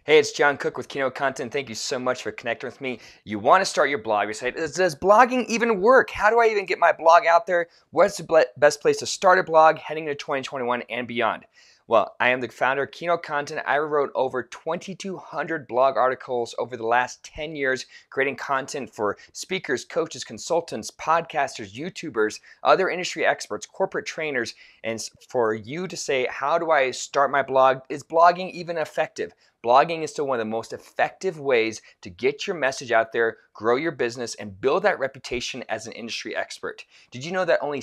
Hey, it's Jon Cook with Keynote Content. Thank you so much for connecting with me. You want to start your blog. You say, does blogging even work? How do I even get my blog out there? What's the best place to start a blog heading into 2021 and beyond? Well, I am the founder of Keynote Content. I wrote over 2,200 blog articles over the last 10 years, creating content for speakers, coaches, consultants, podcasters, YouTubers, other industry experts, corporate trainers, and for you to say, how do I start my blog? Is blogging even effective? Blogging is still one of the most effective ways to get your message out there, grow your business, and build that reputation as an industry expert. Did you know that only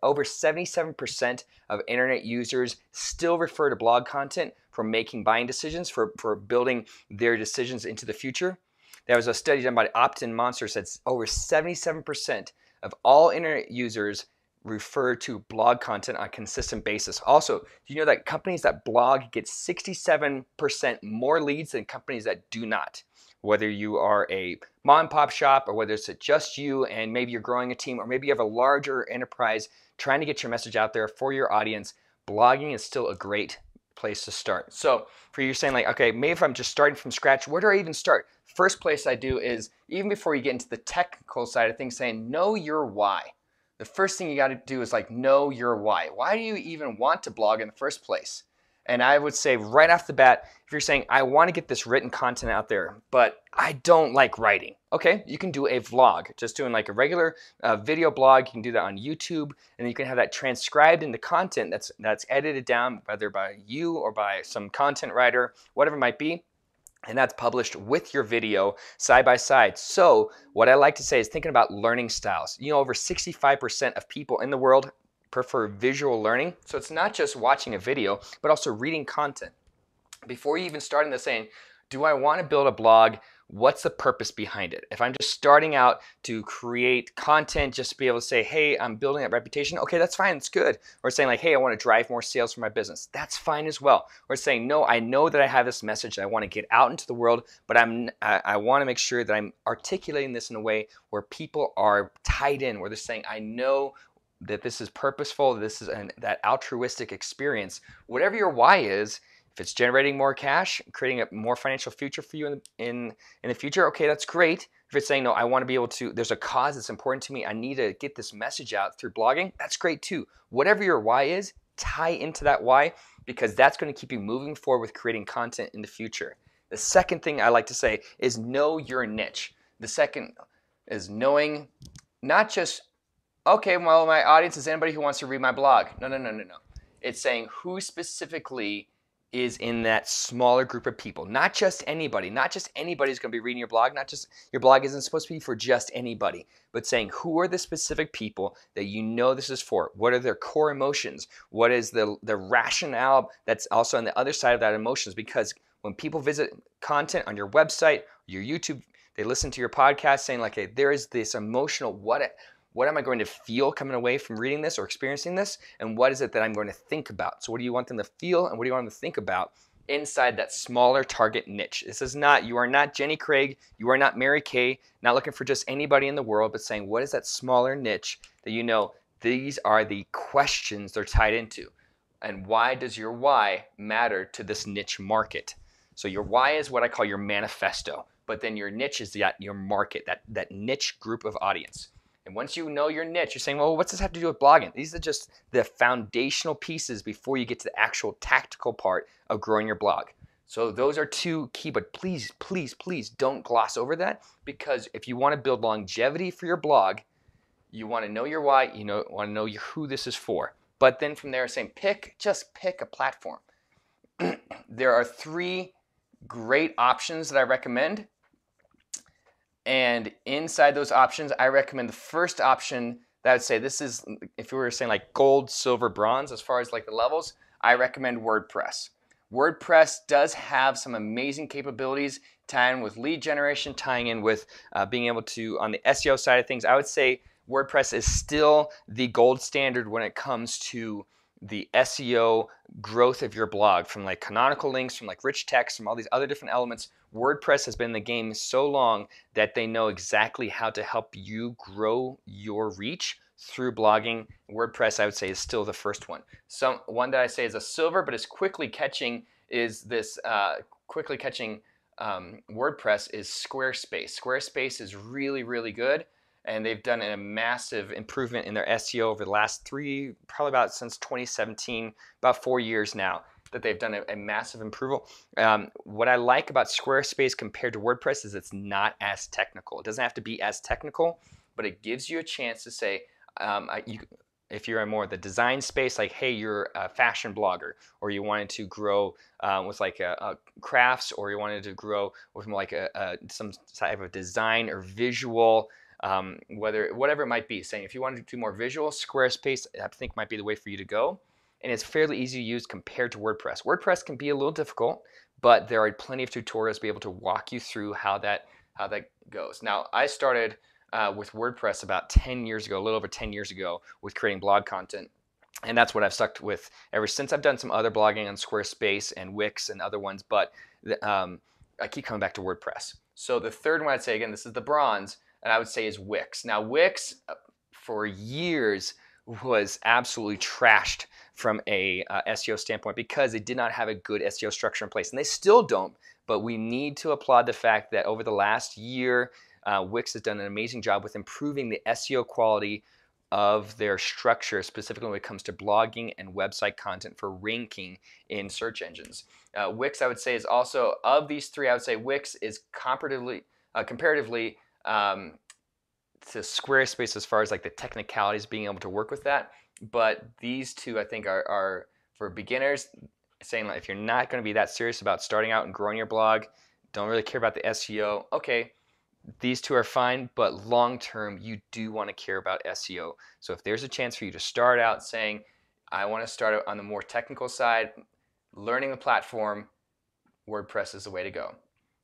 over 77% of internet users still refer to blog content for making buying decisions, for building their decisions into the future? There was a study done by Opt-in Monster that says over 77% of all internet users refer to blog content on a consistent basis. Also, do you know that companies that blog get 67% more leads than companies that do not? Whether you are a mom and pop shop or whether it's just you and maybe you're growing a team or maybe you have a larger enterprise trying to get your message out there for your audience, blogging is still a great place to start. So for you saying like, okay, maybe if I'm just starting from scratch, where do I even start? First place I do is, even before you get into the technical side of things, saying know your why. The first thing you got to do is like know your why. Why do you even want to blog in the first place? And I would say right off the bat, if you're saying, I want to get this written content out there, but I don't like writing. Okay, you can do a vlog, just doing like a regular video blog. You can do that on YouTube, and you can have that transcribed into content that's edited down, whether by you or by some content writer, whatever it might be. And that's published with your video side by side. So what I like to say is thinking about learning styles. You know, over 65% of people in the world prefer visual learning. So it's not just watching a video, but also reading content. Before you even start into saying, do I want to build a blog? What's the purpose behind it? If I'm just starting out to create content just to be able to say, hey, I'm building that reputation, okay, that's fine, it's good. Or saying like, hey, I want to drive more sales for my business, that's fine as well. Or saying, no, I know that I have this message that I want to get out into the world, but I want to make sure that I'm articulating this in a way where people are tied in, where they're saying, I know that this is purposeful, this is that altruistic experience. Whatever your why is, if it's generating more cash, creating a more financial future for you in the future, okay, that's great. If it's saying, no, I want to be able to, there's a cause that's important to me, I need to get this message out through blogging, that's great too. Whatever your why is, tie into that why, because that's going to keep you moving forward with creating content in the future. The second thing I like to say is know your niche. The second is knowing not just, okay, well, my audience is anybody who wants to read my blog. No. It's saying who specifically is in that smaller group of people. Not just anybody. Not just anybody's going to be reading your blog. Not just, your blog isn't supposed to be for just anybody. But saying who are the specific people that you know this is for? What are their core emotions? What is the rationale that's also on the other side of that emotions? Because when people visit content on your website, your YouTube, they listen to your podcast saying like, hey, there is this emotional, what am I going to feel coming away from reading this or experiencing this? And what is it that I'm going to think about? So what do you want them to feel and what do you want them to think about inside that smaller target niche? This is not, you are not Jenny Craig, you are not Mary Kay, not looking for just anybody in the world, but saying what is that smaller niche that you know these are the questions they're tied into. And why does your why matter to this niche market? So your why is what I call your manifesto, but then your niche is your market, that niche group of audience. And once you know your niche, you're saying, well, what's this have to do with blogging? These are just the foundational pieces before you get to the actual tactical part of growing your blog. So those are two key, but please, please, please don't gloss over that, because if you want to build longevity for your blog, you want to know your why, want to know who this is for. But then from there saying, just pick a platform. There are 3 great options that I recommend. And inside those options, I recommend the first option that I would say this is, if you were saying like gold, silver, bronze, as far as like the levels, I recommend WordPress. WordPress does have some amazing capabilities tying in with lead generation, tying in with being able to, on the SEO side of things, I would say WordPress is still the gold standard when it comes to the SEO growth of your blog, from like canonical links, from like rich text, from all these other different elements. WordPress has been in the game so long that they know exactly how to help you grow your reach through blogging. WordPress, I would say, is still the first one. One that I say is a silver, but is quickly catching, is this quickly catching WordPress is Squarespace. Squarespace is really, really good, and they've done a massive improvement in their SEO over the last probably about since 2017, about 4 years now, that they've done a massive improvement. What I like about Squarespace compared to WordPress is it's not as technical. It doesn't have to be as technical, but it gives you a chance to say, if you're in more of the design space, like, hey, you're a fashion blogger, or you wanted to grow with like a crafts, or you wanted to grow with more like some type of design or visual, whatever it might be. Saying if you wanted to do more visual, Squarespace I think might be the way for you to go. And it's fairly easy to use compared to WordPress. WordPress can be a little difficult, but there are plenty of tutorials to be able to walk you through how that goes. Now, I started with WordPress about 10 years ago, a little over 10 years ago, with creating blog content. And that's what I've stuck with ever since. I've done some other blogging on Squarespace and Wix and other ones, but I keep coming back to WordPress. So the third one I'd say, again, this is the bronze, and I would say is Wix. Now, Wix, for years, was absolutely trashed from a SEO standpoint because they did not have a good SEO structure in place, and they still don't. But we need to applaud the fact that over the last year, Wix has done an amazing job with improving the SEO quality of their structure, specifically when it comes to blogging and website content for ranking in search engines. Wix, I would say, is also, of these three, I would say Wix is comparatively to Squarespace as far as like the technicalities, being able to work with that. But these two, I think, are for beginners, saying like if you're not going to be that serious about starting out and growing your blog, don't really care about the SEO, okay, these two are fine, but long term, you do want to care about SEO. So if there's a chance for you to start out saying, I want to start on the more technical side, learning the platform, WordPress is the way to go.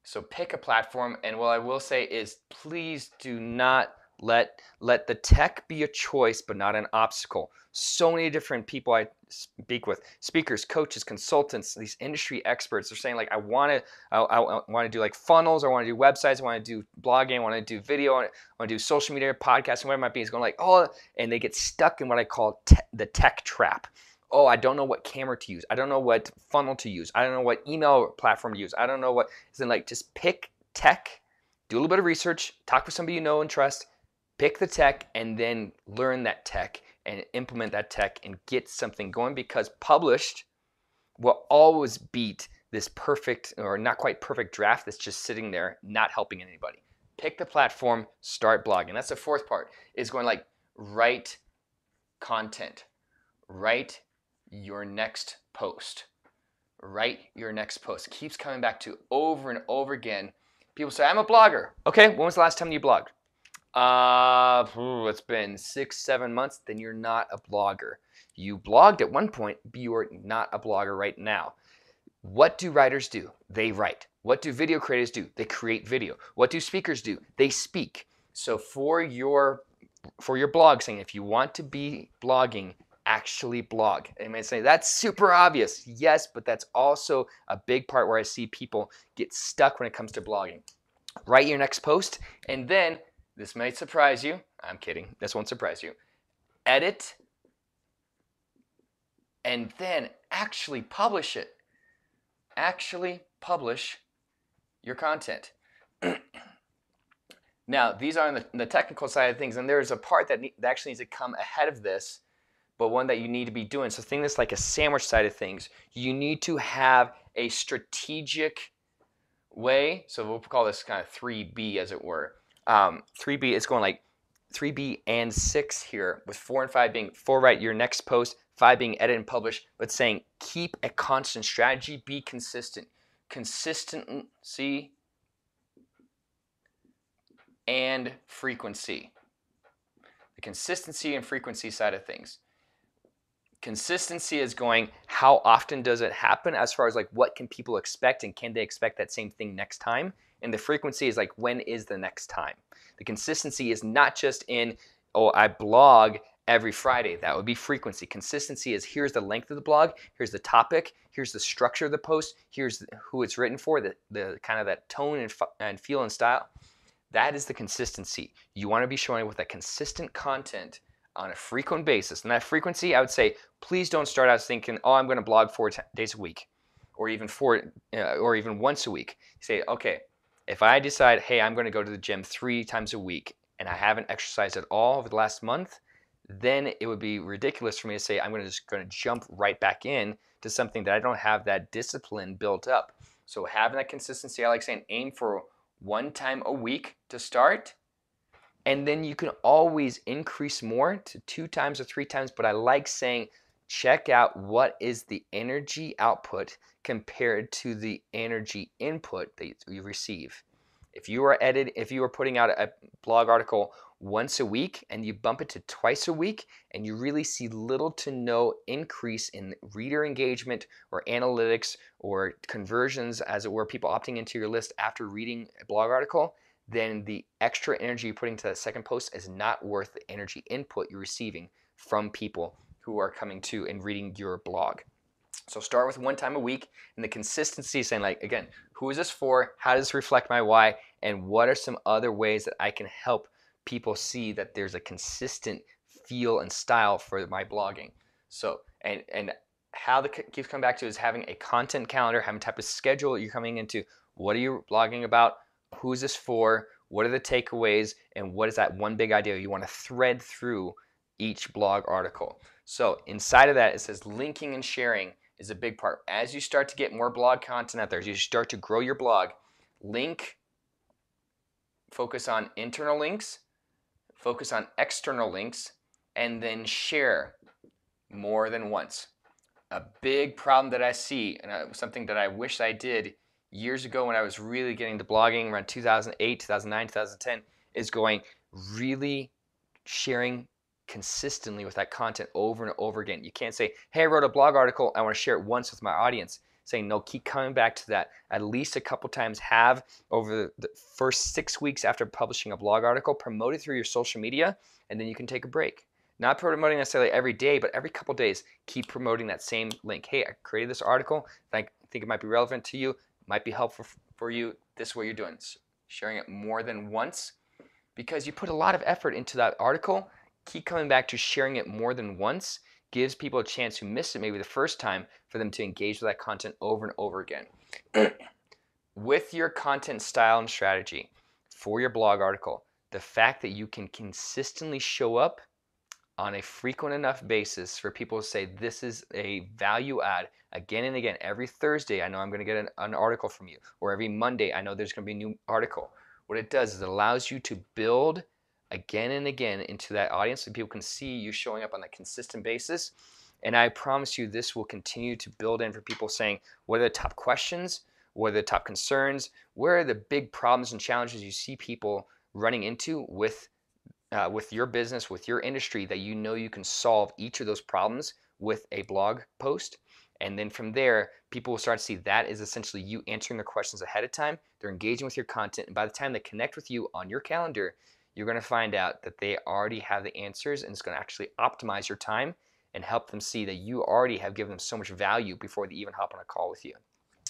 So pick a platform, and what I will say is please do not let the tech be a choice but not an obstacle. So many different people I speak with, speakers, coaches, consultants, these industry experts are saying like, I want to do like funnels, I want to do websites, I want to do blogging, I want to do video, I want to do social media, podcasting, whatever it might be. It's going like, oh, and they get stuck in what I call the tech trap. Oh, I don't know what camera to use. I don't know what funnel to use. I don't know what email platform to use. I don't know what. So like, just pick tech, do a little bit of research, talk with somebody you know and trust, pick the tech, and then learn that tech and implement that tech and get something going, because published will always beat this perfect or not quite perfect draft that's just sitting there not helping anybody. Pick the platform, start blogging. That's the fourth part, is going like, write content, write your next post. Write your next post. Keeps coming back to over and over again. People say, I'm a blogger. Okay, when was the last time you blogged? It's been 6-7 months. Then you're not a blogger. You blogged at one point, but you are not a blogger right now. What do writers do? They write. What do video creators do? They create video. What do speakers do? They speak. So for your blog, saying if you want to be blogging, actually blog. And I say that's super obvious. Yes, but that's also a big part where I see people get stuck when it comes to blogging. Write your next post, and then, this might surprise you. I'm kidding. This won't surprise you. Edit, and then actually publish it. Actually publish your content. Now, these are on the technical side of things, and there's a part that actually needs to come ahead of this, but one that you need to be doing. So think this like a sandwich side of things. You need to have a strategic way. So we'll call this kind of 3B, as it were. 3B is going like 3B and 6 here, with 4 and 5 being 4, write your next post, 5 being edit and publish, but saying keep a constant strategy, be consistent. Consistency and frequency. The consistency and frequency side of things. Consistency is going, how often does it happen, as far as like what can people expect, and can they expect that same thing next time? And the frequency is like, when is the next time? The consistency is not just in, oh, I blog every Friday. That would be frequency. Consistency is, here's the length of the blog, here's the topic, here's the structure of the post, here's who it's written for, the kind of that tone and feel and style. That is the consistency. You want to be showing with that consistent content on a frequent basis. And that frequency, I would say, please don't start out thinking, oh, I'm going to blog 4 days a week, or even or even once a week. You say, okay, if I decide, hey, I'm going to go to the gym 3 times a week and I haven't exercised at all over the last month, then it would be ridiculous for me to say I'm going to jump right back in to something that I don't have that discipline built up. So having that consistency, I like saying aim for 1 time a week to start, and then you can always increase more to 2 times or 3 times. But I like saying check out what is the energy output compared to the energy input that you receive. If you are putting out a blog article once a week and you bump it to twice a week and you really see little to no increase in reader engagement or analytics or conversions, as it were, people opting into your list after reading a blog article, then the extra energy you're putting to that second post is not worth the energy input you're receiving from people who are coming to and reading your blog. So start with 1 time a week, and the consistency, saying like, again, who is this for? How does this reflect my why? And what are some other ways that I can help people see that there's a consistent feel and style for my blogging? So, and how the keeps coming back to is having a content calendar, having a type of schedule you're coming into. What are you blogging about? Who's this for? What are the takeaways? And what is that one big idea you want to thread through each blog article? So inside of that, it says linking and sharing is a big part. As you start to get more blog content out there, as you start to grow your blog, focus on internal links, focus on external links, and then share more than once. A big problem that I see, and something that I wish I did years ago when I was really getting to blogging around 2008, 2009, 2010, is really sharing consistently with that content over and over again. You can't say, hey, I wrote a blog article, I want to share it once with my audience. Saying no, keep coming back to that at least a couple times. Have over the first 6 weeks after publishing a blog article, promote it through your social media, and then you can take a break. Not promoting necessarily every day, but every couple days, keep promoting that same link. Hey, I created this article. I think it might be relevant to you, might be helpful for you. This is what you're doing. Sharing it more than once, because you put a lot of effort into that article. Keep coming back to sharing it more than once gives people a chance who missed it maybe the first time for them to engage with that content over and over again. With your content style and strategy for your blog article, the fact that you can consistently show up on a frequent enough basis for people to say this is a value add again and again. Every Thursday I know I'm going to get an article from you, or every Monday I know there's going to be a new article. What it does is it allows you to build again and again into that audience so people can see you showing up on a consistent basis. And I promise you this will continue to build in for people saying, what are the top questions? What are the top concerns? Where are the big problems and challenges you see people running into with your business, with your industry, that you know you can solve each of those problems with a blog post? And then from there, people will start to see that is essentially you answering their questions ahead of time. They're engaging with your content. And by the time they connect with you on your calendar, you're going to find out that they already have the answers, and it's going to actually optimize your time and help them see that you already have given them so much value before they even hop on a call with you.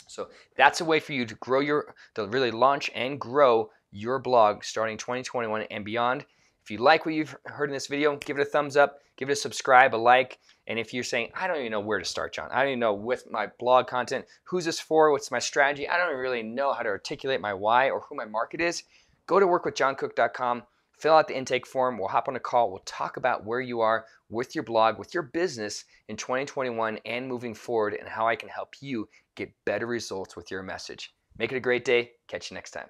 So that's a way for you to really launch and grow your blog starting 2021 and beyond. If you like what you've heard in this video, give it a thumbs up, give it a subscribe, a like. And if you're saying, I don't even know where to start, Jon, I don't even know with my blog content, who's this for, what's my strategy, I don't really know how to articulate my why or who my market is, go to workwithjoncook.com. Fill out the intake form. We'll hop on a call. We'll talk about where you are with your blog, with your business in 2021 and moving forward, and how I can help you get better results with your message. Make it a great day. Catch you next time.